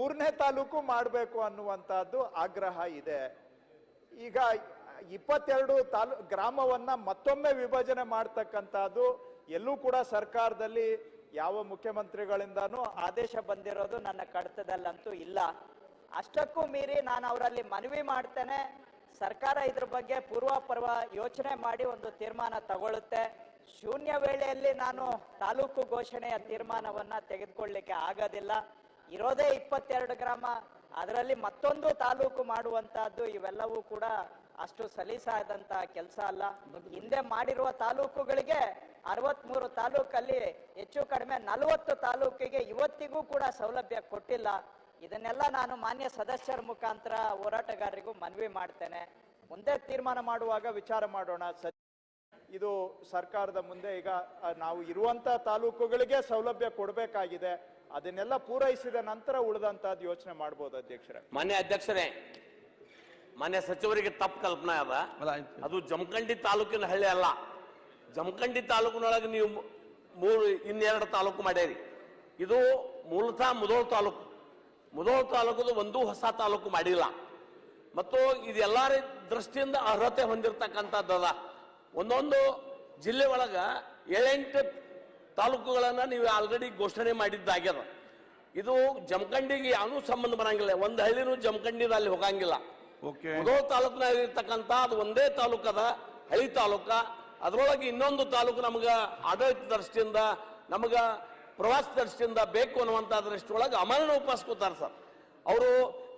3ನೇ ತಾಲೂಕು ಮಾಡಬೇಕು ಅನ್ನುವಂತಹದ್ದು ಆಗ್ರಹ ಇದೆ. ಈಗ 22 ಗ್ರಾಮವನ್ನ ಮತ್ತೊಮ್ಮೆ ವಿಭಜನೆ ಮಾಡ್ತಕ್ಕಂಥದ್ದು ಎಲ್ಲೂ ಕೂಡ ಸರ್ಕಾರದಲ್ಲಿ ಯಾವ ಮುಖ್ಯಮಂತ್ರಿಗಳಿಂದಾನೂ ಆದೇಶ ಬಂದಿರೋದು ನನ್ನ ಕಡತದಲ್ಲಂತೂ ಇಲ್ಲ. ಅಷ್ಟಕ್ಕೂ ಮೀರಿ ನಾನು ಅವರಲ್ಲಿ ಮನವಿ ಮಾಡ್ತೇನೆ, ಸರ್ಕಾರ ಇದ್ರ ಬಗ್ಗೆ ಪೂರ್ವಾಪರ್ವ ಯೋಚನೆ ಮಾಡಿ ಒಂದು ತೀರ್ಮಾನ ತಗೊಳ್ಳುತ್ತೆ. ಶೂನ್ಯ ವೇಳೆಯಲ್ಲಿ ನಾನು ತಾಲೂಕು ಘೋಷಣೆಯ ತೀರ್ಮಾನವನ್ನ ತೆಗೆದುಕೊಳ್ಳಲಿಕ್ಕೆ ಆಗೋದಿಲ್ಲ. ಇರೋದೇ 22 ಗ್ರಾಮ, ಅದರಲ್ಲಿ ಮತ್ತೊಂದು ತಾಲೂಕು ಮಾಡುವಂತಹದ್ದು ಇವೆಲ್ಲವೂ ಕೂಡ ಅಷ್ಟು ಸಲೀಸಾದಂತ ಕೆಲಸ ಅಲ್ಲ. ಹಿಂದೆ ಮಾಡಿರುವ ತಾಲೂಕುಗಳಿಗೆ 63 ತಾಲೂಕಲ್ಲಿ ಹೆಚ್ಚು ಕಡಿಮೆ 40 ತಾಲೂಕಿಗೆ ಇವತ್ತಿಗೂ ಕೂಡ ಸೌಲಭ್ಯ ಕೊಟ್ಟಿಲ್ಲ. ಇದನ್ನೆಲ್ಲ ನಾನು ಮಾನ್ಯ ಸದಸ್ಯರ ಮುಖಾಂತರ ಹೋರಾಟಗಾರರಿಗೂ ಮನವಿ ಮಾಡ್ತೇನೆ. ಮುಂದೆ ತೀರ್ಮಾನ ಮಾಡುವಾಗ ವಿಚಾರ ಮಾಡೋಣ. ಇದು ಸರ್ಕಾರದ ಮುಂದೆ ಈಗ ನಾವು ಇರುವಂತ ತಾಲೂಕುಗಳಿಗೆ ಸೌಲಭ್ಯ ಕೊಡಬೇಕಾಗಿದೆ. ಅದನ್ನೆಲ್ಲ ಪೂರೈಸಿದ ನಂತರ ಉಳಿದಂತಹದ್ದು ಯೋಚನೆ ಮಾಡಬಹುದು. ಅಧ್ಯಕ್ಷರೇ, ಮಾನ್ಯ ಅಧ್ಯಕ್ಷರೇ, ಮಾನ್ಯ ಸಚಿವರಿಗೆ ತಪ್ಪು ಕಲ್ಪನೆ ಅದ. ಅದು ಜಮಖಂಡಿ ತಾಲೂಕಿನ ಹಳ್ಳಿ ಅಲ್ಲ. ಜಮಖಂಡಿ ತಾಲೂಕಿನೊಳಗೆ ನೀವು 2 ತಾಲೂಕು ಮಾಡ್ಯಾರಿ. ಇದು ಮೂಲತಃ ಮುಧೋಳ ತಾಲೂಕು. ಮುಧೋಳ ತಾಲೂಕದು ಒಂದು ಹೊಸ ತಾಲೂಕು ಮಾಡಿಲ್ಲ. ಮತ್ತು ಇದೆಲ್ಲ ದೃಷ್ಟಿಯಿಂದ ಅರ್ಹತೆ ಹೊಂದಿರತಕ್ಕಂಥದ್ದದ. ಒಂದೊಂದು ಜಿಲ್ಲೆ ಒಳಗ 7-8 ತಾಲೂಕುಗಳನ್ನ ನೀವು ಆಲ್ರೆಡಿ ಘೋಷಣೆ ಮಾಡಿದ್ದಾಗ್ಯದ. ಇದು ಜಮಖಂಡಿಗೆ ಯಾವೂ ಸಂಬಂಧ ಬರಂಗಿಲ್ಲ. ಒಂದು ಹಳ್ಳಿನೂ ಜಮಖಂಡಿದ ಅಲ್ಲಿ ಹೋಗಂಗಿಲ್ಲ. ಮುಧೋಳ ತಾಲೂಕಿನಲ್ಲಿ ಇರ್ತಕ್ಕಂಥ ಅದು ಒಂದೇ ತಾಲೂಕದ ಹಳಿ ತಾಲೂಕ. ಅದರೊಳಗೆ ಇನ್ನೊಂದು ತಾಲೂಕು ನಮ್ಗ ಆಡಳಿತ ದೃಷ್ಟಿಯಿಂದ, ನಮಗ ಪ್ರವಾಸ ದೃಷ್ಟಿಯಿಂದ ಬೇಕು ಅನ್ನುವಂಥ ದೃಷ್ಟಿಯೊಳಗೆ ಅಮರನ ಉಪಸ್ಕೋತಾರೆ ಸರ್. ಅವರು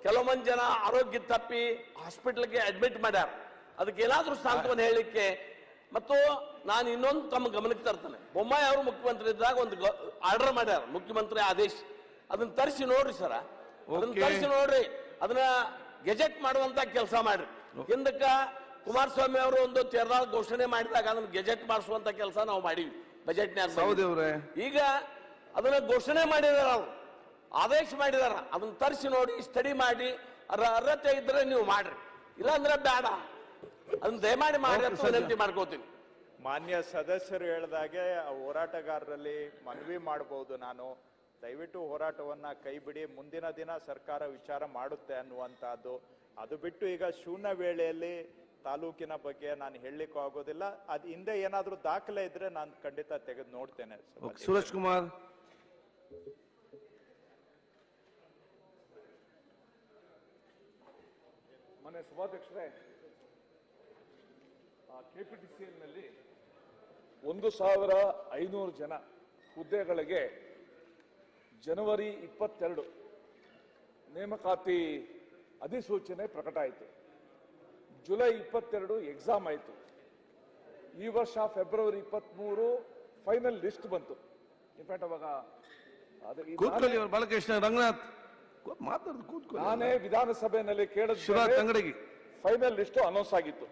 ಕೆಲವೊಂದು ಜನ ಆರೋಗ್ಯ ತಪ್ಪಿ ಹಾಸ್ಪಿಟಲ್ಗೆ ಅಡ್ಮಿಟ್ ಮಾಡ್ಯಾರ. ಅದಕ್ಕೆ ಏನಾದ್ರೂ ಸಾಂತ್ವನ ಹೇಳಲಿಕ್ಕೆ. ಮತ್ತು ನಾನು ಇನ್ನೊಂದು ತಮ್ಮ ಗಮನಕ್ಕೆ ತರ್ತೇನೆ. ಬೊಮ್ಮಾಯಿ ಅವರು ಮುಖ್ಯಮಂತ್ರಿ ಇದ್ದಾಗ ಒಂದು ಆರ್ಡರ್ ಮಾಡ್ಯಾರ, ಮುಖ್ಯಮಂತ್ರಿ ಆದೇಶ. ಅದನ್ನ ತರಿಸಿ ನೋಡ್ರಿ ಸರ, ಅದನ್ನ ತರಿಸಿ ನೋಡ್ರಿ. ಅದನ್ನ ಗೆಜೆಟ್ ಮಾಡುವಂತ ಕೆಲಸ ಮಾಡ್ರಿ. ಹಿಂದಕ್ಕ ಕುಮಾರಸ್ವಾಮಿ ಅವರು ಒಂದು ತೆರದಾಳ ಘೋಷಣೆ ಮಾಡಿದಾಗ ಅದನ್ನ ಗೆಜೆಟ್ ಮಾಡಿಸುವಂತ ಕೆಲಸ ನಾವು ಮಾಡಿವಿ ಬಜೆಟ್ನ್ಯಾಗ. ಈಗ ಅದನ್ನ ಘೋಷಣೆ ಮಾಡಿದಾರ, ಅವ್ರು ಆದೇಶ ಮಾಡಿದಾರ. ಅದನ್ನ ತರಿಸಿ ನೋಡಿ, ಸ್ಟಡಿ ಮಾಡಿ, ಅದರ ಅರ್ಹತೆ ಇದ್ರೆ ನೀವು ಮಾಡ್ರಿ, ಇಲ್ಲಾಂದ್ರೆ ಬೇಡ. ಅದನ್ನ ದಯಮಾಡಿ ಮಾಡಿ ಅಂತ ವಿನಂತಿ ಮಾಡ್ಕೋತೀನಿ. ಮಾನ್ಯ ಸದಸ್ಯರು ಹೇಳಿದಾಗೆ ಹೋರಾಟಗಾರರಲ್ಲಿ ಮನವಿ ಮಾಡಬಹುದು. ನಾನು ದಯವಿಟ್ಟು ಹೋರಾಟವನ್ನ ಕೈ ಬಿಡಿ, ಮುಂದಿನ ದಿನ ಸರ್ಕಾರ ವಿಚಾರ ಮಾಡುತ್ತೆ ಅನ್ನುವಂತಹದ್ದು. ಅದು ಬಿಟ್ಟು ಈಗ ಶೂನ್ಯ ವೇಳೆಯಲ್ಲಿ ತಾಲೂಕಿನ ಬಗ್ಗೆ ನಾನು ಹೇಳಲಿಕ್ಕೂ ಆಗೋದಿಲ್ಲ. ಅದು ಹಿಂದೆ ಏನಾದ್ರೂ ದಾಖಲೆ ಇದ್ರೆ ನಾನು ಖಂಡಿತ ತೆಗೆದು ನೋಡ್ತೇನೆ. ಸುರೇಶ್ ಕುಮಾರ್. ಮಾನ್ಯ ಸಭಾಧ್ಯಕ್ಷರೇ, ಕೆಪಿಟಿಸಿಎಲ್ ನಲ್ಲಿ 1500 ಜನ ಹುದ್ದೆಗಳಿಗೆ ಜನವರಿ 22 ನೇಮಕಾತಿ ಅಧಿಸೂಚನೆ ಪ್ರಕಟ ಆಯಿತು. ಜುಲೈ 22 ಎಕ್ಸಾಮ್ ಆಯಿತು. ಈ ವರ್ಷ ಫೆಬ್ರವರಿ 23 ಫೈನಲ್ ಲಿಸ್ಟ್ ಬಂತು. ಇನ್ಫ್ಯಾಕ್ಟ್ ಅವಾಗ ಬಾಲಕೃಷ್ಣ ರಂಗನಾಥ್ ನಾನೇ ವಿಧಾನಸಭೆಯಲ್ಲಿ ಕೇಳಿದ ಫೈನಲ್ ಲಿಸ್ಟ್ ಅನೌನ್ಸ್ ಆಗಿತ್ತು.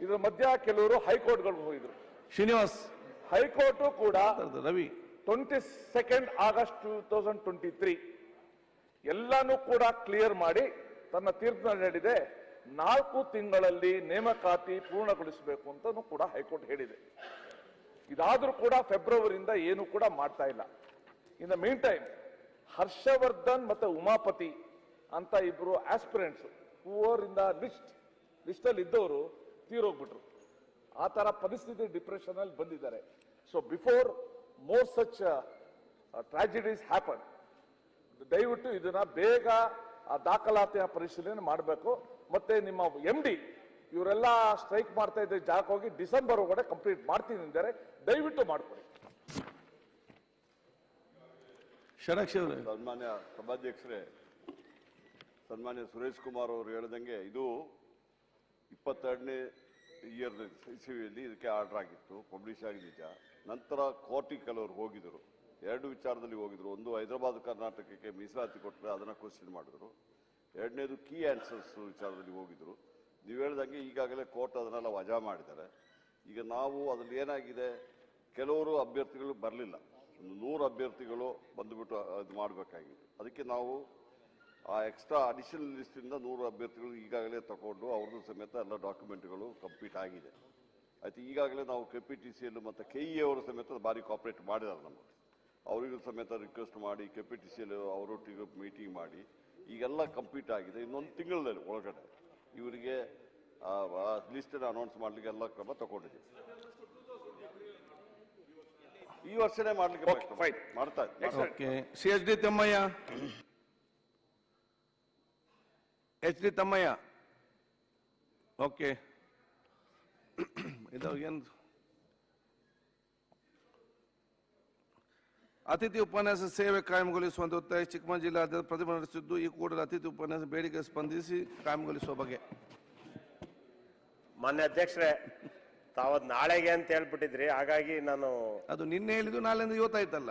ಇದರ ಮಧ್ಯ ಕೆಲವರು ಹೈಕೋರ್ಟ್ಗಳಿಗೆ ಹೋಗಿದ್ರು. ಶ್ರೀನಿವಾಸ್ ಹೈಕೋರ್ಟ್ ಕೂಡ ರವಿ 22 ಆಗಸ್ಟ್ 2023 ಎಲ್ಲಾನು ಕೂಡ ಕ್ಲಿಯರ್ ಮಾಡಿ ತನ್ನ ತೀರ್ಪು ನೀಡಿದೆ. 4 ತಿಂಗಳಲ್ಲಿ ನೇಮಕಾತಿ ಪೂರ್ಣಗೊಳಿಸಬೇಕು ಅಂತಾನು ಕೂಡ ಹೈಕೋರ್ಟ್ ಹೇಳಿದೆ. ಇದಾದ್ರೂ ಕೂಡ ಫೆಬ್ರವರಿಯಿಂದ ಏನು ಕೂಡ ಮಾಡ್ತಾ ಇಲ್ಲ. In the meantime Harshavardhan ಮತ್ತೆ ಉಮಾಪತಿ ಅಂತ ಇಬ್ರು ಆಸ್ಪಿರೆಂಟ್ಸ್ ಹೂವರ್ ಇಂದ ಲಿಸ್ಟ್ ಅಲ್ಲಿ ಇದ್ದವರು ತೀರೋಗ್ಬಿಟ್ರು. ಆ ತರ ಪರಿಸ್ಥಿತಿ ಡಿಪ್ರೆಷನ್ ಅಲ್ಲಿ ಬಂದಿದ್ದಾರೆ. So before more such tragedies happen, ದಯವಿಟ್ಟು ಇದನ್ನ ಬೇಗ ಆ ದಾಖಲಾತಿಯ ಪರಿಶೀಲನೆ ಮಾಡಬೇಕು. ಮತ್ತೆ ನಿಮ್ಮ MD ಇವರೆಲ್ಲ ಸ್ಟ್ರೈಕ್ ಮಾಡ್ತಾ ಇದ್ದ ಜಾಗಕ್ಕೆ ಹೋಗಿ ಡಿಸೆಂಬರ್ ಒಳಗಡೆ ಕಂಪ್ಲೀಟ್ ಮಾಡ್ತೀನಿ ಅಂದರೆ ದಯವಿಟ್ಟು ಮಾಡ್ಕೊಡಿ. ಸನ್ಮಾನ್ಯ ಸಭಾಧ್ಯಕ್ಷರೇ, ಸನ್ಮಾನ್ಯ ಸುರೇಶ್ ಕುಮಾರ್ ಅವರು ಹೇಳಿದಂಗೆ ಇದು 22ನೇ ಇಯರ್ ಇಸವಿಯಲ್ಲಿ ಇದಕ್ಕೆ ಆರ್ಡರ್ ಆಗಿತ್ತು, ಪಬ್ಲಿಷ್ ಆಗಿ ನಿಜ. ನಂತರ ಕೋರ್ಟಿಗೆ ಕೆಲವರು ಹೋಗಿದ್ರು, 2 ವಿಚಾರದಲ್ಲಿ ಹೋಗಿದ್ರು. ಒಂದು ಹೈದರಾಬಾದ್ ಕರ್ನಾಟಕಕ್ಕೆ ಮೀಸಲಾತಿ ಕೊಟ್ಟರೆ ಅದನ್ನ ಕ್ವಶನ್ ಮಾಡಿದ್ರು. 2ನೇದು ಕೀ ಆನ್ಸರ್ಸ್ ವಿಚಾರದಲ್ಲಿ ಹೋಗಿದ್ರು. ನೀವು ಹೇಳ್ದಂಗೆ ಈಗಾಗಲೇ ಕೋರ್ಟ್ ಅದನ್ನೆಲ್ಲ ವಜಾ ಮಾಡಿದ್ದಾರೆ. ಈಗ ನಾವು ಅದ್ರಲ್ಲಿ ಏನಾಗಿದೆ, ಕೆಲವರು ಅಭ್ಯರ್ಥಿಗಳು ಬರಲಿಲ್ಲ, 100 ಅಭ್ಯರ್ಥಿಗಳು ಬಂದುಬಿಟ್ಟು ಅದು ಮಾಡಬೇಕಾಗಿದೆ. ಅದಕ್ಕೆ ನಾವು ಆ ಎಕ್ಸ್ಟ್ರಾ ಅಡಿಷನಲ್ ಲಿಸ್ಟಿಂದ 100 ಅಭ್ಯರ್ಥಿಗಳು ಈಗಾಗಲೇ ತಗೊಂಡು ಅವ್ರದ್ದು ಸಮೇತ ಎಲ್ಲ ಡಾಕ್ಯುಮೆಂಟ್ಗಳು ಕಂಪ್ಲೀಟ್ ಆಗಿದೆ. ಆಯ್ತು, ಈಗಾಗಲೇ ನಾವು KPTCL ಮತ್ತು KE ಅವರು ಸಮೇತ ಭಾರಿ ಕೋಆಪರೇಟ್ ಮಾಡಿದ್ದಾರೆ ನಮಗೆ. ಅವರಿಗೂ ಸಮೇತ ರಿಕ್ವೆಸ್ಟ್ ಮಾಡಿ KPTCL ಅವರೊಟ್ಟಿಗೆ ಮೀಟಿಂಗ್ ಮಾಡಿ ಈಗೆಲ್ಲ ಕಂಪ್ಲೀಟ್ ಆಗಿದೆ. ಇನ್ನೊಂದು ತಿಂಗಳಲ್ಲಿ ಒಳಗಡೆ ಇವರಿಗೆ ಲಿಸ್ಟ್ ಅನೌನ್ಸ್ ಮಾಡ್ಲಿಕ್ಕೆ ಎಲ್ಲ ಕ್ರಮ ತಗೊಂಡಿದ್ದೀವಿ. ಈ ವರ್ಷನೇ ಮಾಡ್ಲಿಕ್ಕೆ ಮಾಡ್ತಾ ಓಕೆ. CHD ತಮ್ಮಯ್ಯ, HD ತಮ್ಮಯ್ಯ. ಓಕೆ. ಇದು ಏನು ಅತಿಥಿ ಉಪನ್ಯಾಸ ಸೇವೆ ಕಾಯಂಗೊಳಿಸುವಂತೆ ಒತ್ತಾಯ ಚಿಕ್ಕಮಗಳೂರು ಜಿಲ್ಲಾದ್ಯಂತ ಪ್ರತಿಭಟನೆ ನಡೆಸಿದ್ದು, ಈ ಕೂಡಲೇ ಅತಿಥಿ ಉಪನ್ಯಾಸ ಬೇಡಿಕೆ ಸ್ಪಂದಿಸಿ ಕಾಯಂಗೊಳಿಸುವ ಬಗ್ಗೆ. ಮಾನ್ಯ ಅಧ್ಯಕ್ಷರೇ, ತಾವದ್ ನಾಳೆಗೆ ಅಂತ ಹೇಳ್ಬಿಟ್ಟಿದ್ರಿ, ಹಾಗಾಗಿ ನಾನು ಅದು ನಿನ್ನೆ ಹೇಳಿದ್ದು ನಾಳೆಯಿಂದ ಇವತ್ತಾಯ್ತಲ್ಲ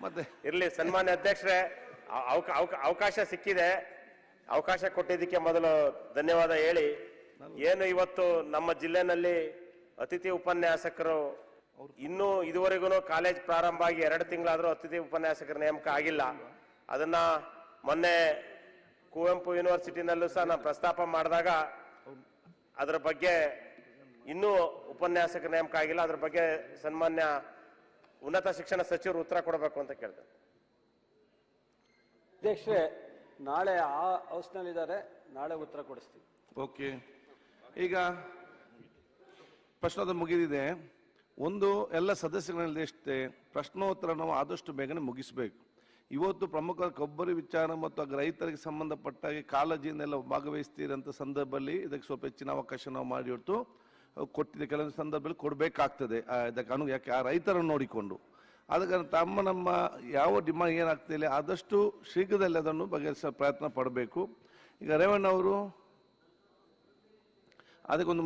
ಮತ್ತೆ ಇರ್ಲಿ. ಸನ್ಮಾನ್ಯ ಅಧ್ಯಕ್ಷರೇ, ಅವಕಾಶ ಸಿಕ್ಕಿದೆ, ಅವಕಾಶ ಕೊಟ್ಟಿದ್ದಕ್ಕೆ ಮೊದಲು ಧನ್ಯವಾದ ಹೇಳಿ, ಏನು ಇವತ್ತು ನಮ್ಮ ಜಿಲ್ಲೆನಲ್ಲಿ ಅತಿಥಿ ಉಪನ್ಯಾಸಕರು ಇನ್ನೂ ಇದುವರೆಗೂ ಕಾಲೇಜ್ ಪ್ರಾರಂಭ ಆಗಿ 2 ತಿಂಗಳಾದ್ರೂ ಅತಿಥಿ ಉಪನ್ಯಾಸಕರ ನೇಮಕ ಆಗಿಲ್ಲ. ಅದನ್ನ ಮೊನ್ನೆ ಕುವೆಂಪು ಯೂನಿವರ್ಸಿಟಿನಲ್ಲೂ ಸಹ ನಾನು ಪ್ರಸ್ತಾಪ ಮಾಡಿದಾಗ ಅದರ ಬಗ್ಗೆ ಇನ್ನೂ ಉಪನ್ಯಾಸಕರ ನೇಮಕ ಆಗಿಲ್ಲ, ಅದ್ರ ಬಗ್ಗೆ ಸನ್ಮಾನ್ಯ ಉನ್ನತ ಶಿಕ್ಷಣ ಸಚಿವರು ಉತ್ತರ ಕೊಡಬೇಕು ಅಂತ ಕೇಳ್ತೇನೆ. ಅಧ್ಯಕ್ಷರೇ, ನಾಳೆ ಆ ಹೌಸ್ನಲ್ಲಿದ್ದಾರೆ, ನಾಳೆ ಉತ್ತರ ಕೊಡಿಸ್ತೀವಿ. ಓಕೆ. ಈಗ ಪ್ರಶ್ನೋತ್ತರ ಮುಗಿದಿದೆ. ಒಂದು, ಎಲ್ಲ ಸದಸ್ಯರಲ್ಲಿ ಎಷ್ಟೇ ಪ್ರಶ್ನೋತ್ತರ ನಾವು ಆದಷ್ಟು ಬೇಗನೆ ಮುಗಿಸಬೇಕು. ಇವತ್ತು ಪ್ರಮುಖ ಕೊಬ್ಬರಿ ವಿಚಾರ ಮತ್ತು ರೈತರಿಗೆ ಸಂಬಂಧಪಟ್ಟಾಗಿ ಕಾಳಜಿಯಿಂದೆಲ್ಲ ಭಾಗವಹಿಸ್ತೀರಂತ ಸಂದರ್ಭದಲ್ಲಿ ಇದಕ್ಕೆ ಸ್ವಲ್ಪ ಹೆಚ್ಚಿನ ಅವಕಾಶ ನಾವು ಮಾಡಿ ಹೊರತು ಕೊಟ್ಟಿದೆ. ಕೆಲವೊಂದು ಸಂದರ್ಭದಲ್ಲಿ ಕೊಡಬೇಕಾಗ್ತದೆ ಇದಕ್ಕೆ ಯಾಕೆ ಆ ರೈತರನ್ನು ನೋಡಿಕೊಂಡು. ಅದಕ್ಕೆ ನಮ್ಮ ಯಾವ ಡಿಮಾಂಡ್ ಏನಾಗ್ತಿಲ್ಲ ಆದಷ್ಟು ಶೀಘ್ರದಲ್ಲಿ ಅದನ್ನು ಬಗೆಹರಿಸೋ ಪ್ರಯತ್ನ ಪಡಬೇಕು. ಈಗ ರೇವಣ್ಣ ಅವರು ಅದಕ್ಕೊಂದು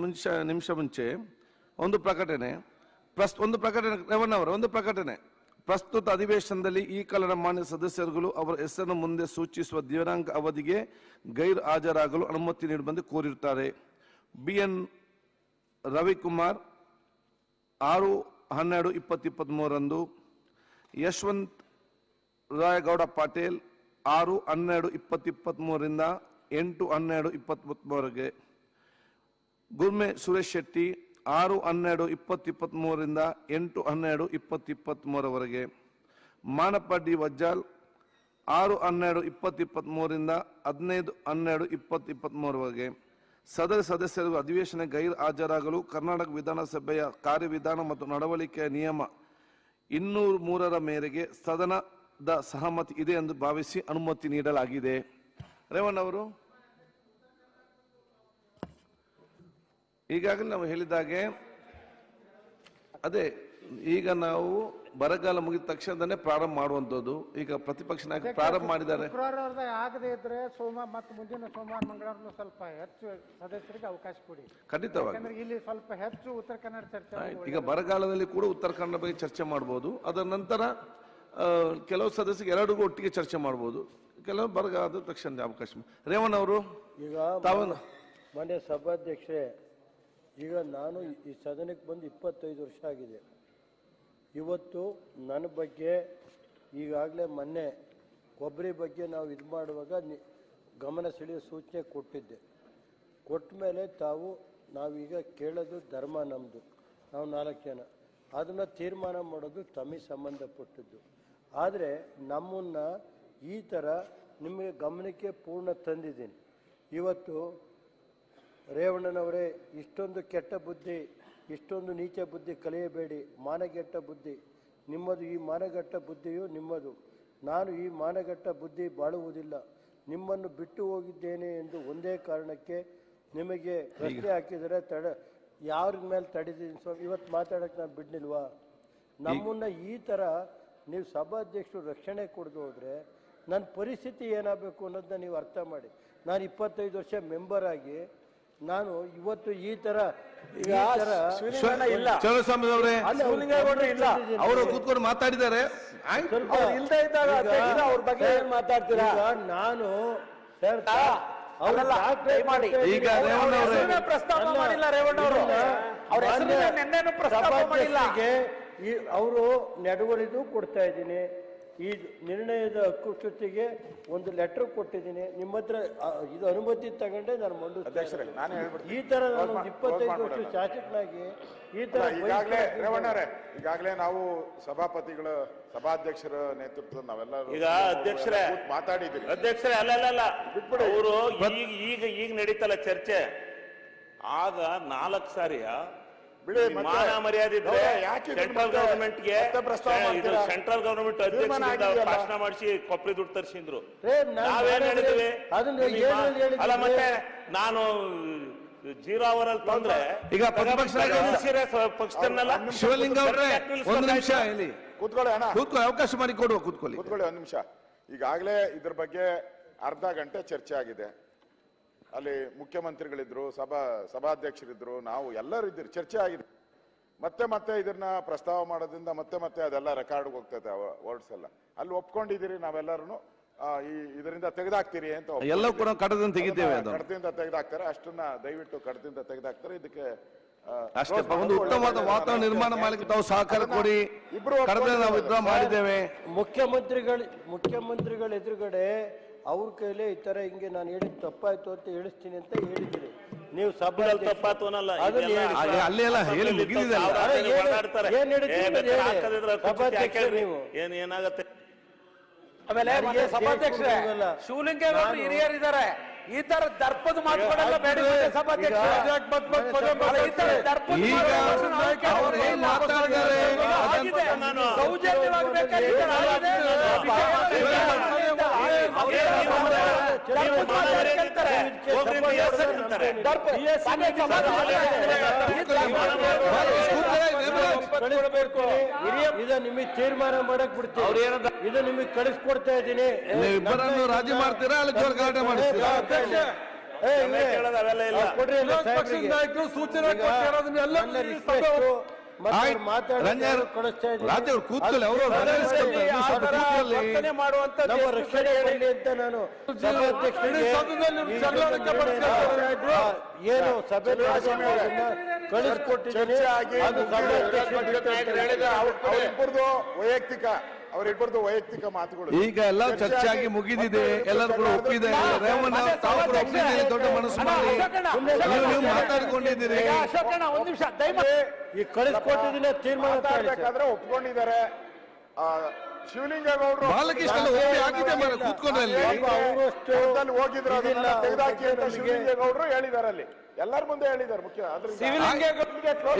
ನಿಮಿಷ ಮುಂಚೆ ಒಂದು ಪ್ರಕಟಣೆ ರೇವಣ್ಣ ಅವರ ಒಂದು ಪ್ರಕಟಣೆ. ಪ್ರಸ್ತುತ ಅಧಿವೇಶನದಲ್ಲಿ ಈ ಕಾಲದ ಮಾನ್ಯ ಸದಸ್ಯರುಗಳು ಅವರ ಹೆಸರನ್ನು ಮುಂದೆ ಸೂಚಿಸುವ ದಿನಾಂಕ ಅವಧಿಗೆ ಗೈರು ಹಾಜರಾಗಲು ಅನುಮತಿ ನೀಡುವಂತೆ ಕೋರಿರುತ್ತಾರೆ. BN ರವಿಕುಮಾರ್ 6/12/2023 ಯಶವಂತ್ ರಾಯಗೌಡ ಪಾಟೀಲ್ 6/12/2023 8/12/2023 ಗುರ್ಮೆ ಸುರೇಶ್ ಶೆಟ್ಟಿ 6/12/2023 8/12/2023 ಮಾನಪ್ಪ ಡಿ ವಜ್ಜಾಲ್ 6/12/2023 15/12/2023 ಸದರ ಸದಸ್ಯರು ಅಧಿವೇಶನ ಗೈರು ಹಾಜರಾಗಲು ಕರ್ನಾಟಕ ವಿಧಾನಸಭೆಯ ಕಾರ್ಯವಿಧಾನ ಮತ್ತು ನಡವಳಿಕೆಯ ನಿಯಮ 203 ಮೇರೆಗೆ ಸದನದ ಸಹಮತಿ ಇದೆ ಎಂದು ಭಾವಿಸಿ ಅನುಮತಿ ನೀಡಲಾಗಿದೆ. ರೇವಣ್ಣ ಅವರು, ಈಗಾಗಲೇ ನಾವು ಹೇಳಿದಾಗೆ ಅದೇ ಈಗ ನಾವು ಬರಗಾಲ ಮುಗಿದ ತಕ್ಷಣದಲ್ಲೇ ಪ್ರಾರಂಭ ಮಾಡುವಂತದ್ದು. ಈಗ ಪ್ರತಿಪಕ್ಷ ನಾಯಕರು ಪ್ರಾರಂಭ ಮಾಡಿದ್ದಾರೆ. ಶುಕ್ರವಾರ ಆಗದೆ ಇದ್ರೆ ಸೋಮವಾರ ಮತ್ತು ಮುಂದಿನ ಸೋಮವಾರ ಮಂಗಳವಾರ ಸ್ವಲ್ಪ ಹೆಚ್ಚು ಸದಸ್ಯರಿಗೆ ಅವಕಾಶ ಕೊಡಿ. ಖಂಡಿತವಾಗಿ ಇಲ್ಲಿ ಸ್ವಲ್ಪ ಹೆಚ್ಚು ಉತ್ತರ ಕನ್ನಡ ಚರ್ಚೆ. ಈಗ ಬರಗಾಲದಲ್ಲಿ ಕೂಡ ಉತ್ತರ ಕನ್ನಡ ಬಗ್ಗೆ ಚರ್ಚೆ ಮಾಡಬಹುದು. ಅದರ ನಂತರ ಕೆಲವು ಸದಸ್ಯರಿಗೆ ಎರಡಿಗೂ ಒಟ್ಟಿಗೆ ಚರ್ಚೆ ಮಾಡಬಹುದು. ಕೆಲವು ಬರಗಾಲದ ತಕ್ಷಣ ಅವಕಾಶ. ರೇವಣ್ಣ ಅವರು, ಈಗ ಮಾನ್ಯ ಸಭಾಧ್ಯಕ್ಷರೇ, ಈಗ ನಾನು ಈ ಸದನಕ್ಕೆ ಬಂದು 25 ವರ್ಷ ಆಗಿದೆ. ಇವತ್ತು ನನ್ನ ಬಗ್ಗೆ ಈಗಾಗಲೇ ಮೊನ್ನೆ ಕೊಬ್ಬರಿ ಬಗ್ಗೆ ನಾವು ಇದು ಮಾಡುವಾಗ ಗಮನ ಸೆಳೆಯುವ ಸೂಚನೆ ಕೊಟ್ಟಿದ್ದೆ. ಕೊಟ್ಟ ಮೇಲೆ ನಾವೀಗ ಕೇಳೋದು ಧರ್ಮ ನಮ್ಮದು, ನಾವು 4 ಜನ ಅದನ್ನು ತೀರ್ಮಾನ ಮಾಡೋದು ತಮಗೆ ಸಂಬಂಧಪಟ್ಟದ್ದು. ಆದರೆ ನಮ್ಮನ್ನು ಈ ಥರ ನಿಮಗೆ ಗಮನಕ್ಕೆ ಪೂರ್ಣ ತಂದಿದ್ದೀನಿ. ಇವತ್ತು ರೇವಣ್ಣನವರೇ, ಇಷ್ಟೊಂದು ಕೆಟ್ಟ ಬುದ್ಧಿ, ಇಷ್ಟೊಂದು ನೀಚ ಬುದ್ಧಿ ಕಲಿಯಬೇಡಿ. ಮಾನಗೆಟ್ಟ ಬುದ್ಧಿ ನಿಮ್ಮದು, ಈ ಮಾನಗೆಟ್ಟ ಬುದ್ಧಿಯು ನಿಮ್ಮದು. ನಾನು ಈ ಮಾನಗೆಟ್ಟ ಬುದ್ಧಿ ಬಾಳುವುದಿಲ್ಲ. ನಿಮ್ಮನ್ನು ಬಿಟ್ಟು ಹೋಗಿದ್ದೇನೆ ಎಂದು ಒಂದೇ ಕಾರಣಕ್ಕೆ ನಿಮಗೆ ಪ್ರಶ್ನೆ ಹಾಕಿದರೆ ಯಾರ ಮೇಲೆ ತಡೆದಿದ್ದೀನಿ ಸ್ವಾಮಿ, ಇವತ್ತು ಮಾತಾಡೋಕ್ಕೆ ನಾನು ಬಿಡ್ನಿಲ್ವಾ? ನಮ್ಮನ್ನು ಈ ಥರ ನೀವು ಸಭಾಧ್ಯಕ್ಷರು ರಕ್ಷಣೆ ಕೊಡದು ಹೋದರೆ ನನ್ನ ಪರಿಸ್ಥಿತಿ ಏನಾಗಬೇಕು ಅನ್ನೋದನ್ನ ನೀವು ಅರ್ಥ ಮಾಡಿ. ನಾನು 25 ವರ್ಷ ಮೆಂಬರ್ ಆಗಿ ನಾನು ಇವತ್ತು ಈ ತರ ಅವರು ಕೂತ್ಕೊಂಡು ಮಾತಾಡಿದ್ದಾರೆ. ನಾನು ಈಗ ಅವರು ನಡವಳಿದು ಕೊಡ್ತಾ ಇದ್ದೀನಿ. ಈ ನಿರ್ಣಯದ ಹಕ್ಕುಚ್ಯುತಿಗೆ ಒಂದು ಲೆಟರ್ ಕೊಟ್ಟಿದ್ದೀನಿ. ನಿಮ್ಮ ಹತ್ರ ಇದು ಅನುಮತಿ ತಗೊಂಡೆ ನಾನು ಅಧ್ಯಕ್ಷರೇ, ನಾನು ಹೇಳ್ಬಿಡ್ತೀನಿ. ಈ ತರ ನಾನು 25 ವರ್ಷ ಶಾಸಕನಾಗಿ ಈ ತರ ಈಗಾಗಲೇ ನಾವು ಸಭಾಧ್ಯಕ್ಷರ ನೇತೃತ್ವದ ನಾವೆಲ್ಲ ಈಗ ಅಧ್ಯಕ್ಷರೇ ಮಾತಾಡಿದ್ದೀವಿ. ಅಧ್ಯಕ್ಷರೇ ಅಲ್ಲ ಅವರು ಈಗ ನಡೀತಲ್ಲ ಚರ್ಚೆ. ಆಗ 4 ಸಾರಿಯ ಮಾನ ಮರ್ಯಾದೆ ಇದ್ರೆ ಸೆಂಟ್ರಲ್ ಗವರ್ಮೆಂಟ್ಗೆ ಸೆಂಟ್ರಲ್ ಗವರ್ಮೆಂಟ್ ಅಧ್ಯಕ್ಷರಿಂದ ಭಾಷಣ ಮಾಡಿಸಿ ಕೊಪ್ಪಳಿ ದುಡ್ಡು ತರಿಸಿದ್ರು. ನಾವೇನ್ ಹೇಳಿದ್ವಿ? ಅಲ್ಲ ಮತ್ತೆ ನಾನು 0 ಅವರಲ್ಲಿ ತಂದ್ರೆ ಈಗ ಪಕ್ಷದನ್ನೆಲ್ಲ ಶಿವಲಿಂಗ ಅವರೇ ಒಂದು ನಿಮಿಷ ಇಲ್ಲಿ ಕೂತ್ಕೊಳ್ಳಿ ಅಣ್ಣ, ಕೂತ್ಕೊಳ್ಳಿ, ಅವಕಾಶ ಮಾಡಿ ಕೊಡುವ, ಕೂತ್ಕೊಳ್ಳಿ ಒಂದ್ ನಿಮಿಷ. ಈಗಾಗಲೇ ಇದ್ರ ಬಗ್ಗೆ ಅರ್ಧ ಗಂಟೆ ಚರ್ಚೆ ಆಗಿದೆ. ಅಲ್ಲಿ ಮುಖ್ಯಮಂತ್ರಿಗಳಿದ್ರು, ಸಭಾಧ್ಯಕ್ಷರಿದ್ರು, ನಾವು ಎಲ್ಲರೂ ಇದ್ದೀರಿ, ಚರ್ಚೆ ಆಗಿದೆ. ಮತ್ತೆ ಇದನ್ನ ಪ್ರಸ್ತಾವ ಮಾಡೋದ್ರಿಂದ ಮತ್ತೆ ಅದೆಲ್ಲ ರೆಕಾರ್ಡ್ ಹೋಗ್ತದೆ, ವರ್ಡ್ಸ್ ಎಲ್ಲ ಅಲ್ಲಿ ಒಪ್ಕೊಂಡಿದ್ದೀರಿ. ನಾವೆಲ್ಲರೂ ಇದರಿಂದ ತೆಗೆದಾಕ್ತೀರಿ ಅಂತ ಎಲ್ಲವೂ ಕೂಡ ಕಡದಿಂದ ತೆಗಿದ್ದೇವೆ, ಕಡದಿಂದ ತೆಗೆದಾಕ್ತಾರೆ. ಅಷ್ಟನ್ನ ದಯವಿಟ್ಟು ಕಡದಿಂದ ತೆಗೆದಾಕ್ತಾರೆ. ಇದಕ್ಕೆ ಅಷ್ಟೇ ಒಂದು ಉತ್ತಮವಾದ ವಾತಾವರಣ ನಿರ್ಮಾಣ ಮಾಡಲಿಕ್ಕೆ ತಾವು ಸಹಕಾರ ಕೊಡಿ. ನಾವು ವಿಡ್ರಾ ಮಾಡಿದ್ದೇವೆ. ಮುಖ್ಯಮಂತ್ರಿಗಳ ಎದುರುಗಡೆ ಅವ್ರ ಕೈಲೇ ಈ ತರ ಹಿಂಗೆ ನಾನು ಹೇಳಿದ್ ತಪ್ಪಾಯ್ತು ಅಂತ ಹೇಳಿಸ್ತೀನಿ ಅಂತ ಹೇಳಿದ್ರಿ. ನೀವು ಸಭೆಯಲ್ಲಿ ತಪ್ಪಾಯ್ತು ಅನ್ನಲ್ಲ, ಅಲ್ಲೆಲ್ಲ ಹೇಳಿ ಮುಗಿದಿದೆ. ಏನಾಗತ್ತೆ ಆಮೇಲೆ ಸಭಾಧ್ಯಕ್ಷರೇ ಶಿವಲಿಂಗೇಗೌಡರು ಹಿರಿಯರಿದ್ದಾರೆ. ಈ ತರ ದರ್ಪದ ಮಾತುಗಳೆಲ್ಲ ಬೇಡ ಸಭಾಧ್ಯಕ್ಷ. ಇದು ನಿಮಗೆ ತೀರ್ಮಾನ ಮಾಡಕ್ ಬಿಡ್ತೀವಿ. ಇದು ನಿಮಗೆ ಕಳಿಸ್ಕೊಡ್ತಾ ಇದ್ದೀನಿ. ಇಬ್ಬರನ್ನು ರಾಜಿ ಮಾಡ್ತೀರಾ ಅಲ್ಲಿ ಗಲಾಟೆ ಮಾಡಿಸ್ತೀರಾ? ರಾಜ್ಯವ್ರು ಕೂತ್ಕೊಳ್ಳಿ, ಅವರು ಏನು ಸಭೆ ಕಳಿಸ್ಕೊಟ್ಟಿದ್ದೀನಿ. ಅವರಿಬ್ಬರದು ವೈಯಕ್ತಿಕ ಮಾತುಗಳು ಈಗ ಎಲ್ಲ ಚರ್ಚೆ ಆಗಿ ಮುಗಿದಿದೆ. ಎಲ್ಲರೂ ಕೂಡ ಒಪ್ಪಿದೆ. ರೇವಣ್ಣ ತಾವು ಕೂಡ ಒಪ್ಪಿದ್ದೀರಿ, ದೊಡ್ಡ ಮನಸ್ಸು ಮಾಡಿ ನೀವು ಮಾತಾಡಿಕೊಂಡಿದ್ದೀರಿ. ಒಂದ್ ನಿಮಿಷ ಈ ಕಳಿಸ್ಕೊಟ್ಟಿದ್ದೀನಿ ತೀರ್ಮಾನ ಬೇಕಾದ್ರೆ ಒಪ್ಕೊಂಡಿದ್ದಾರೆ. ಶಿವಲಿಂಗೇಗೌಡರು ಬಾಲಕೃಷ್ಣ ಆಗಿದೆ ಕೂತ್ಕೊಂಡ್ರಲ್ಲಿ ಹೋಗಿದ್ರು, ಅದನ್ನ ತೆಗೆದಾಕಿ ಅಂತ ಶಿವಲಿಂಗೇಗೌಡರು ಹೇಳಿದ್ದಾರೆ. ಅಲ್ಲಿ ಎಲ್ಲರ ಮುಂದೆ ಹೇಳಿದ್ದಾರೆ. ಮುಖ್ಯ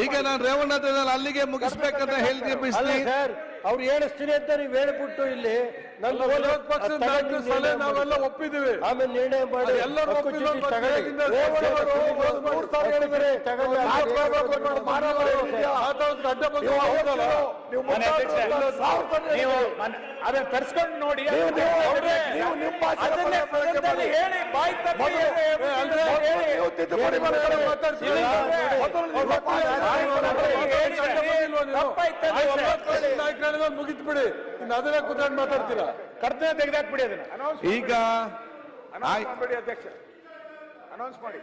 ಈಗ ನಾನು ರೇವಣ್ಣ ಅಲ್ಲಿಗೆ ಮುಗಿಸ್ಬೇಕಂತ ಹೇಳ್ತೀವಿ ಸರ್. ಅವ್ರು ಹೇಳಿಸ್ತೀನಿ ಅಂತ ನೀವು ಹೇಳ್ಬಿಟ್ಟು ಇಲ್ಲಿ ನಾವೆಲ್ಲ ಒಪ್ಪಿದ್ದೀವಿ. ಆಮೇಲೆ ನಿರ್ಣಯ ಮಾಡಿ ಅದನ್ನ ತರಿಸ್ಕೊಂಡು ನೋಡಿ. ಮುಗಿತ್ ಬಿಡಿ, ಇನ್ನು ಅದನ್ನೇ ಕೂತ್ಕೊಂಡು ಮಾತಾಡ್ತೀರಾ? ಕರ್ತವ್ಯ ತೆಗೆದಾಕ್ಬಿಡಿ ಅದನ್ನ. ಈಗ ಅಧ್ಯಕ್ಷ ಅನೌನ್ಸ್ ಮಾಡಿ.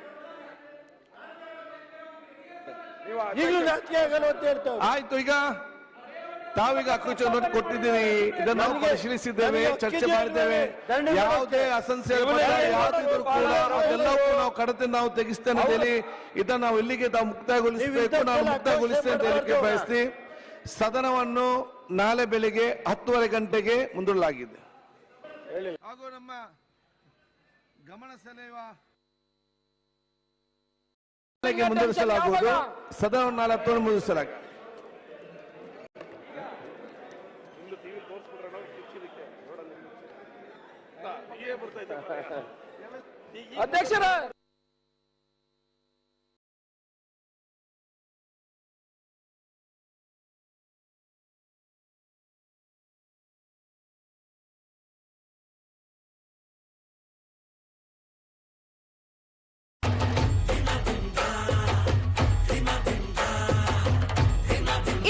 ಆಯ್ತು, ಈಗ ತಾವೀಗ ಹಕ್ಕುಚ್ಚು ನೋಟ್ ಕೊಟ್ಟಿದ್ದೀರಿ. ಇದನ್ನು ನಾವು ಪರಿಶೀಲಿಸಿದ್ದೇವೆ, ಚರ್ಚೆ ಮಾಡಿದ್ದೇವೆ. ಯಾವುದೇ ಅಸಂಖ್ಯಾತ ಯಾವುದಿದ್ರು ಕೂಡ ಅದೆಲ್ಲವೂ ನಾವು ಕಡತೆ ನಾವು ತೆಗಿಸ್ತೇನೆ ಅಂತ ಹೇಳಿ ಇದನ್ನು ನಾವು ಇಲ್ಲಿಗೆ ನಾವು ಮುಕ್ತಾಯಗೊಳಿಸಬೇಕು, ನಾನು ಮುಕ್ತಾಯಗೊಳಿಸ್ತೇನೆ ಅಂತ ಹೇಳಿಕೆ ಬಯಸ್ತೀವಿ. ಸದನವನ್ನು ನಾಳೆ ಬೆಳಿಗ್ಗೆ 10:30 ಗಂಟೆಗೆ ಮುಂದೂಡಲಾಗಿದೆ. ಹಾಗೂ ನಮ್ಮ ಗಮನ ಸೆಳೆಯುವ ಮುಂದುವರಿಸಲಾಗುವುದು. ಸದನವನ್ನು ನಾಳೆ 10 ಮುಂದುವರಿಸಲಾಗಿದೆ. ಅಧ್ಯಕ್ಷರ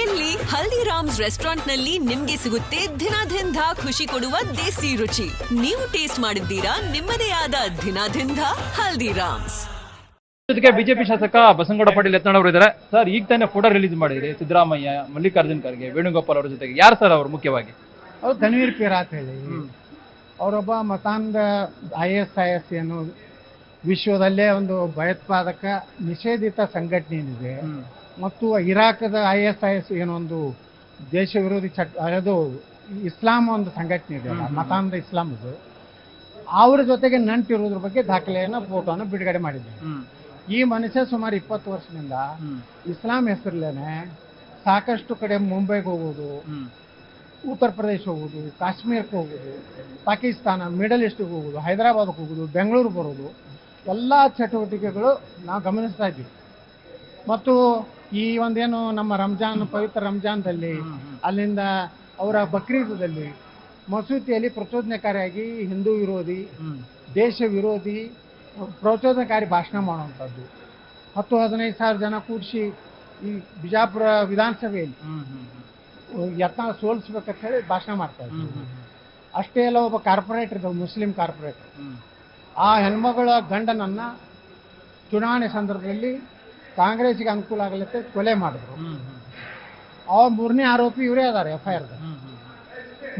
ಇಲ್ಲಿ ಹಲ್ದಿರಾಮ್ಸ್ ರೆಸ್ಟೋರೆಂಟ್ ನಲ್ಲಿ ನಿಮ್ಗೆ ಸಿಗುತ್ತೆ ದಿನಾಧಿಂಧ ಖುಷಿ ಕೊಡುವ ದೇಸಿ ರುಚಿ. ನೀವು ಟೇಸ್ಟ್ ಮಾಡಿದ್ದೀರಾ ನಿಮ್ಮದೇ ಆದ ದಿನಾಧಿಂಧ ಹಲ್ದಿರಾಮ್ಸ್. ಜೊತೆಗೆ ಬಿಜೆಪಿ ಶಾಸಕ ಬಸನಗೌಡ ಪಾಟೀಲ್ ಯತ್ನಾಳ್ ಅವರು ಇದ್ದಾರೆ. ಸರ್, ಈಗ ತಾನೇ ಫೋಟೋ ರಿಲೀಸ್ ಮಾಡಿದ್ರಿ ಸಿದ್ದರಾಮಯ್ಯ, ಮಲ್ಲಿಕಾರ್ಜುನ್ ಖರ್ಗೆ, ವೇಣುಗೋಪಾಲ್ ಅವರ ಜೊತೆಗೆ. ಯಾರು ಸರ್ ಅವರು ಮುಖ್ಯವಾಗಿ? ಅವ್ರು ಧನ್ವೀರ್ ಪೀರ್ ಅಂತ ಹೇಳಿ ಅವರೊಬ್ಬ ಮತಾಂಧ ISIS ಏನು ವಿಶ್ವದಲ್ಲೇ ಒಂದು ಭಯೋತ್ಪಾದಕ ನಿಷೇಧಿತ ಸಂಘಟನೆ ಏನಿದೆ ಮತ್ತು ಇರಾಕದ ISIS ಏನೊಂದು ದೇಶ ವಿರೋಧಿ ಅದು ಇಸ್ಲಾಂ ಒಂದು ಸಂಘಟನೆ ಇದೆ ಮತಾಂಧ ಇಸ್ಲಾಮದು, ಅವ್ರ ಜೊತೆಗೆ ನಂಟಿರೋದ್ರ ಬಗ್ಗೆ ದಾಖಲೆಯನ್ನು ಫೋಟೋನ ಬಿಡುಗಡೆ ಮಾಡಿದ್ದಾರೆ. ಈ ಮನುಷ್ಯ ಸುಮಾರು 20 ವರ್ಷದಿಂದ ಇಸ್ಲಾಂ ಹೆಸರಲ್ಲೇನೆ ಸಾಕಷ್ಟು ಕಡೆ ಮುಂಬೈಗೆ ಹೋಗೋದು, ಉತ್ತರ ಪ್ರದೇಶ ಹೋಗೋದು, ಕಾಶ್ಮೀರಕ್ಕೆ ಹೋಗೋದು, ಪಾಕಿಸ್ತಾನ, ಮಿಡಲ್ ಈಸ್ಟ್ಗೆ ಹೋಗೋದು, ಹೈದರಾಬಾದ್ಗೆ ಹೋಗೋದು, ಬೆಂಗಳೂರು ಬರೋದು, ಎಲ್ಲ ಚಟುವಟಿಕೆಗಳು ನಾವು ಗಮನಿಸ್ತಾ ಇದ್ದೀವಿ. ಮತ್ತು ಈ ಒಂದೇನು ನಮ್ಮ ರಂಜಾನ್, ಪವಿತ್ರ ರಂಜಾನ್ದಲ್ಲಿ ಅಲ್ಲಿಂದ ಅವರ ಬಕ್ರೀದದಲ್ಲಿ ಮಸೂತಿಯಲ್ಲಿ ಪ್ರಚೋದನಕಾರಿಯಾಗಿ ಹಿಂದೂ ವಿರೋಧಿ, ದೇಶ ವಿರೋಧಿ, ಪ್ರಚೋದನಕಾರಿ ಭಾಷಣ ಮಾಡುವಂಥದ್ದು, 10-15 ಸಾವಿರ ಜನ ಕೂಡಿಸಿ ಈ ಬಿಜಾಪುರ ವಿಧಾನಸಭೆಯಲ್ಲಿ ಯತ್ನ ಸೋಲಿಸ್ಬೇಕಂತ ಹೇಳಿ ಭಾಷಣ ಮಾಡ್ತಾ ಇದ್ರು. ಅಷ್ಟೇ ಅಲ್ಲ, ಒಬ್ಬ ಕಾರ್ಪೊರೇಟರ್ ಇದ್ದ, ಮುಸ್ಲಿಂ ಕಾರ್ಪೊರೇಟರ್, ಆ ಹೆಣ್ಮಗಳ ಗಂಡನನ್ನ ಚುನಾವಣೆ ಸಂದರ್ಭದಲ್ಲಿ ಕಾಂಗ್ರೆಸ್ಗೆ ಅನುಕೂಲ ಆಗಲಿಕ್ಕೆ ಕೊಲೆ ಮಾಡಿದ್ರು. ಅವ್ರ 3ನೇ ಆರೋಪಿ ಇವರೇ ಅದಾರೆ FIR.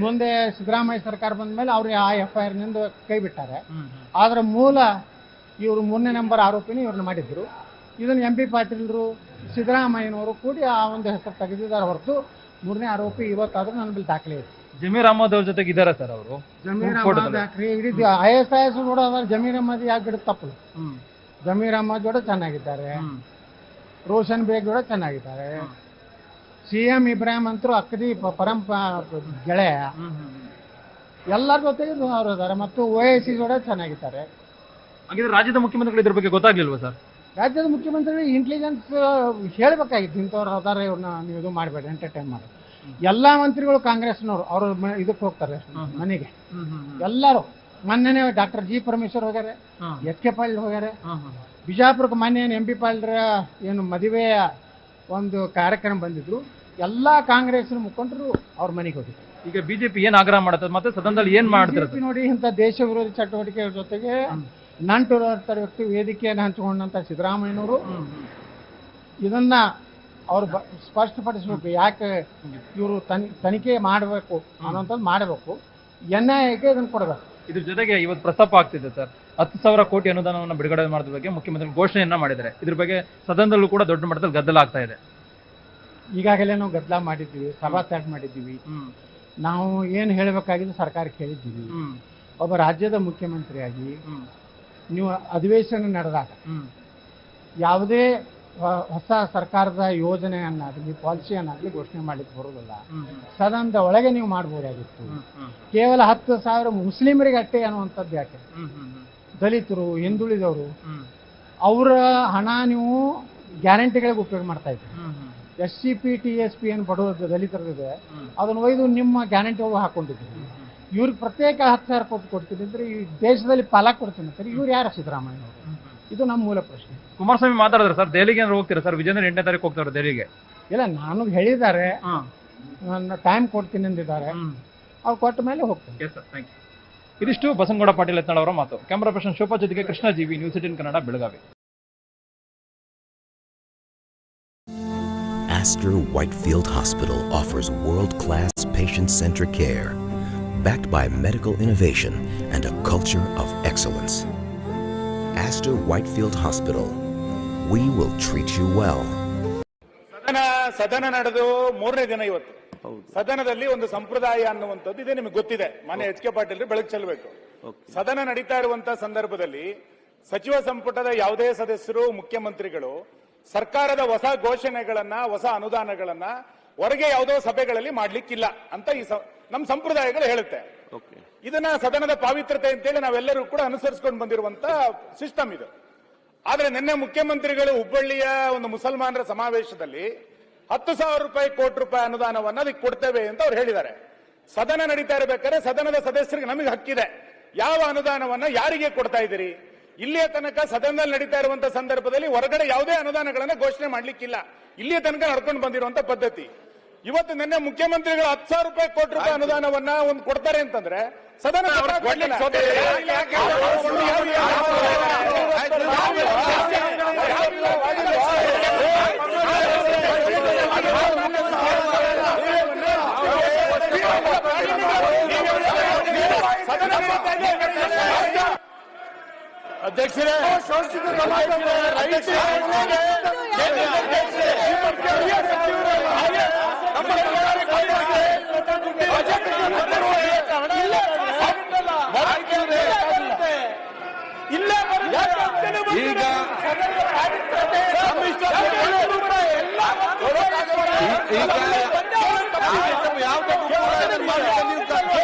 ಮುಂದೆ ಸಿದ್ದರಾಮಯ್ಯ ಸರ್ಕಾರ ಬಂದ ಮೇಲೆ ಅವ್ರು ಆ FIR ನಿಂದ ಕೈ ಬಿಟ್ಟಾರೆ. ಆದ್ರೆ ಮೂಲ ಇವರು 3ನೇ ನಂಬರ್ ಆರೋಪಿನ ಇವ್ರನ್ನ ಮಾಡಿದ್ರು. ಇದನ್ನು MP ಪಾಟೀಲ್ರು, ಸಿದ್ದರಾಮಯ್ಯನವರು ಕೂಡಿ ಆ ಒಂದು ಹೆಸರು ತೆಗೆದಿದ್ದಾರೆ ಹೊರತು 3ನೇ ಆರೋಪಿ ಇವತ್ತಾದ್ರೂ ನನ್ನ ಬಳಿ ದಾಖಲೆ ಇದೆ. ಜಮೀರ್ ಅಹಮದ್ ಅವ್ರ ಜೊತೆಗೆ ಇದ್ದಾರೆ ಸರ್ ಅವರು. ಜಮೀರ್ ಅಹಮದ್ ಯಾಕ್ರಿ ಇಡೀ ISIS ನೋಡೋದಾದ್ರೆ ಜಮೀರ್ ಅಹಮದ್ ಯಾಕೆ ಗಿಡ ತಪ್ಪಲು? ಜಮೀರ್ ಅಹಮದ್ ಜೋಡ ಚೆನ್ನಾಗಿದ್ದಾರೆ, ರೋಷನ್ ಬೇಗ್ ಜೋಡ ಚೆನ್ನಾಗಿದ್ದಾರೆ, CM ಇಬ್ರಾಹಿಂ ಅಂತರೂ ಅಕ್ಕದಿ ಗೆಳೆಯ, ಎಲ್ಲರ ಜೊತೆಗೆ ಅವರು ಇದ್ದಾರೆ. ಮತ್ತು OIC ಜೋಡ ಚೆನ್ನಾಗಿದ್ದಾರೆ. ಹಾಗಿದ್ರೆ ರಾಜ್ಯದ ಮುಖ್ಯಮಂತ್ರಿಗಳು ಇದ್ರ ಬಗ್ಗೆ ಗೊತ್ತಾಗ್ಲಿಲ್ವಾ ಸರ್? ರಾಜ್ಯದ ಮುಖ್ಯಮಂತ್ರಿಗಳು ಇಂಟೆಲಿಜೆನ್ಸ್ ಹೇಳ್ಬೇಕಾಗಿತ್ತು, ಇಂಥವ್ರು ಅದಾರೆ, ಇವ್ರನ್ನ ನೀವು ಇದು ಮಾಡಬೇಡಿ, ಎಂಟರ್ಟೈನ್ ಮಾಡಿ. ಎಲ್ಲಾ ಮಂತ್ರಿಗಳು ಕಾಂಗ್ರೆಸ್ನವರು ಅವ್ರ ಇದಕ್ಕೆ ಹೋಗ್ತಾರೆ ಮನೆಗೆ, ಎಲ್ಲರೂ. ಮೊನ್ನೆನೆ ಡಾಕ್ಟರ್ G. ಪರಮೇಶ್ವರ್ ಹೋಗ್ಯಾರೆ, SK ಪಾಟೀಲ್ ಹೋಗ್ಯಾರೆ. ಬಿಜಾಪುರಕ್ಕೆ ಮೊನ್ನೆ MP ಪಾಟೀಲ್ರ ಏನು ಮದುವೆಯ ಒಂದು ಕಾರ್ಯಕ್ರಮ ಬಂದಿದ್ರು, ಎಲ್ಲಾ ಕಾಂಗ್ರೆಸ್ನ ಮುಖಂಡರು ಅವ್ರ ಮನೆಗೆ ಹೋಗಿದ್ರು. ಈಗ ಬಿಜೆಪಿ ಏನ್ ಆಗ್ರಹ ಮಾಡುತ್ತೆ ಮತ್ತೆ ಸದನದಲ್ಲಿ ಏನ್ ಮಾಡ್ತಾರೆ ನೋಡಿ? ಇಂಥ ದೇಶ ವಿರೋಧಿ ಚಟುವಟಿಕೆ ಜೊತೆಗೆ ನಂಟು ವ್ಯಕ್ತಿ ವೇದಿಕೆಯನ್ನು ಹಂಚಿಕೊಂಡಂತ ಸಿದ್ದರಾಮಯ್ಯನವರು ಇದನ್ನ ಅವ್ರು ಸ್ಪಷ್ಟಪಡಿಸ್ಬೇಕು. ಯಾಕೆ ಇವರು ತನಿಖೆ ಮಾಡಬೇಕು ಅನ್ನೋಂಥದ್ದು ಮಾಡಬೇಕು, NIAಗೆ ಇದನ್ನು ಕೊಡಬೇಕು. ಇದ್ರ ಜೊತೆಗೆ ಇವತ್ತು ಪ್ರಸ್ತಾಪ ಆಗ್ತಿದೆ ಸರ್, 10,000 ಕೋಟಿ ಅನುದಾನವನ್ನು ಬಿಡುಗಡೆ ಮಾಡೋದ್ರ ಬಗ್ಗೆ ಮುಖ್ಯಮಂತ್ರಿ ಘೋಷಣೆಯನ್ನ ಮಾಡಿದ್ದಾರೆ. ಇದ್ರ ಬಗ್ಗೆ ಸದನದಲ್ಲೂ ಕೂಡ ದೊಡ್ಡ ಮಟ್ಟದಲ್ಲಿ ಗದ್ದಲ ಆಗ್ತಾ ಇದೆ. ಈಗಾಗಲೇ ನಾವು ಗದ್ದಲ ಮಾಡಿದ್ದೀವಿ, ಸಭಾತ್ಯಾಗ ಮಾಡಿದ್ದೀವಿ. ನಾವು ಏನು ಹೇಳಬೇಕಾಗಿದ್ದು ಸರ್ಕಾರಕ್ಕೆ ಹೇಳಿದ್ದೀವಿ. ಒಬ್ಬ ರಾಜ್ಯದ ಮುಖ್ಯಮಂತ್ರಿಯಾಗಿ ನೀವು ಅಧಿವೇಶನ ನಡೆದಾಗ ಯಾವುದೇ ಹೊಸ ಸರ್ಕಾರದ ಯೋಜನೆಯನ್ನಾಗಲಿ ಪಾಲಿಸಿಯನ್ನಾಗಲಿ ಘೋಷಣೆ ಮಾಡಲಿಕ್ಕೆ ಬರೋದಿಲ್ಲ. ಸದನದ ಒಳಗೆ ನೀವು ಮಾಡ್ಬೋದಾಗಿತ್ತು. ಕೇವಲ 10,000 ಮುಸ್ಲಿಮರಿಗೆ ಅಷ್ಟೇ ಅನ್ನುವಂಥದ್ದು ಯಾಕೆ? ದಲಿತರು, ಹಿಂದುಳಿದವರು, ಅವರ ಹಣ ನೀವು ಗ್ಯಾರಂಟಿಗಳಿಗೆ ಉಪಯೋಗ ಮಾಡ್ತಾ ಇದ್ದೀರಿ. SCP TSP ಏನು ಬಡವ ದಲಿತರದಿದೆ, ಅದನ್ನು ಒಯ್ದು ನಿಮ್ಮ ಗ್ಯಾರಂಟಿ ಒಳಗೆ ಹಾಕೊಂಡಿದ್ದೀರಿ. ಇವ್ರಿಗೆ ಪ್ರತ್ಯೇಕ 10,000 ಕೋಟಿ ಕೊಡ್ತಿದ್ರೆ ಈ ದೇಶದಲ್ಲಿ ಪಾಲ ಕೊಡ್ತೀನಿ ಅಂತಾರೆ. ಇವ್ರು ಯಾರು? ಸಿದ್ದರಾಮಯ್ಯ ಅವರು. ಇದು ನಮ್ಮ ಮೂಲ ಪ್ರಶ್ನೆ. ಕುಮಾರಸ್ವಾಮಿ ಮಾತಾಡಿದ್ರೆ ಸರ್, ದೆಹಲಿಗೆ ಏನಾದ್ರು ಹೋಗ್ತೀರಾ ಸರ್? ವಿಜೇಂದ್ರ 8ನೇ ತಾರೀಕು ಹೋಗ್ತಾರೆ ದೆಹಲಿಗೆ. ಇಲ್ಲ, ನಾನು ಹೇಳಿದ್ದಾರೆ, ನನ್ನ ಟೈಮ್ ಕೊಡ್ತೀನಿ ಅಂದಿದ್ದಾರೆ. ಅವ್ರು ಕೊಟ್ಟ ಮೇಲೆ ಹೋಗ್ತೀನಿ. ಇದಿಷ್ಟು ಬಸನಗೌಡ ಪಾಟೀಲ್ ಯತ್ನಾಳ್ ಅವರ ಮಾತು. ಕ್ಯಾಮರಾ ಪರ್ಸನ್ ಶೋಭಾ ಜೊತೆಗೆ ಕೃಷ್ಣ ಜೀವಿ, news 18 Kannada, Belagavi. Astor Whitefield Hospital offers world-class patient-centric care, backed by medical innovation and a culture of excellence. Astor Whitefield Hospital. We will treat you well. ಸದನ ನಡೆದು 3ನೇ ದಿನ ಇವತ್ತು. ಸದನದಲ್ಲಿ ಒಂದು ಸಂಪ್ರದಾಯ ಅನ್ನುವಂಥದ್ದು ಇದೆ, ನಿಮಗೆ ಗೊತ್ತಿದೆ. ಮನೆ HK ಪಾಟೀಲ್ ಬೆಳಕು ಚೆಲ್ಲಬೇಕು. ಸದನ ನಡೀತಾ ಇರುವಂತಹ ಸಂದರ್ಭದಲ್ಲಿ ಸಚಿವ ಸಂಪುಟದ ಯಾವುದೇ ಸದಸ್ಯರು, ಮುಖ್ಯಮಂತ್ರಿಗಳು ಸರ್ಕಾರದ ಹೊಸ ಘೋಷಣೆಗಳನ್ನ, ಹೊಸ ಅನುದಾನಗಳನ್ನ ಹೊರಗೆ ಯಾವುದೋ ಸಭೆಗಳಲ್ಲಿ ಮಾಡ್ಲಿಕ್ಕಿಲ್ಲ ಅಂತ ಈ ನಮ್ಮ ಸಂಪ್ರದಾಯಗಳು ಹೇಳುತ್ತೆ. ಇದನ್ನ ಸದನದ ಪಾವಿತ್ರತೆ ಅಂತೇಳಿ ನಾವೆಲ್ಲರೂ ಕೂಡ ಅನುಸರಿಸಿಕೊಂಡು ಬಂದಿರುವಂತ ಸಿಸ್ಟಮ್ ಇದು. ಆದ್ರೆ ನಿನ್ನೆ ಮುಖ್ಯಮಂತ್ರಿಗಳು ಹುಬ್ಬಳ್ಳಿಯ ಒಂದು ಮುಸಲ್ಮಾನರ ಸಮಾವೇಶದಲ್ಲಿ 10,000 ಕೋಟಿ ರೂಪಾಯಿ ಅನುದಾನವನ್ನ ಅದಕ್ಕೆ ಕೊಡ್ತೇವೆ ಅಂತ ಅವ್ರು ಹೇಳಿದ್ದಾರೆ. ಸದನ ನಡೀತಾ ಇರಬೇಕಾದ್ರೆ ಸದನದ ಸದಸ್ಯರಿಗೆ ನಮಗೆ ಹಕ್ಕಿದೆ, ಯಾವ ಅನುದಾನವನ್ನ ಯಾರಿಗೆ ಕೊಡ್ತಾ ಇದ್ದೀರಿ? ಇಲ್ಲಿಯ ತನಕ ಸದನದಲ್ಲಿ ನಡೀತಾ ಇರುವಂತಹ ಸಂದರ್ಭದಲ್ಲಿ ಹೊರಗಡೆ ಯಾವುದೇ ಅನುದಾನಗಳನ್ನ ಘೋಷಣೆ ಮಾಡ್ಲಿಕ್ಕಿಲ್ಲ. ಇಲ್ಲಿಯ ತನಕ ನಡ್ಕೊಂಡು ಬಂದಿರುವಂತ ಪದ್ಧತಿ. ಇವತ್ತು ನಿನ್ನೆ ಮುಖ್ಯಮಂತ್ರಿಗಳು 10,000 ಕೋಟಿ ರೂಪಾಯಿ ಅನುದಾನವನ್ನ ಒಂದು ಕೊಡ್ತಾರೆ ಅಂತಂದ್ರೆ ಸದನ ಅಧ್ಯಕ್ಷರೇ ಈಗ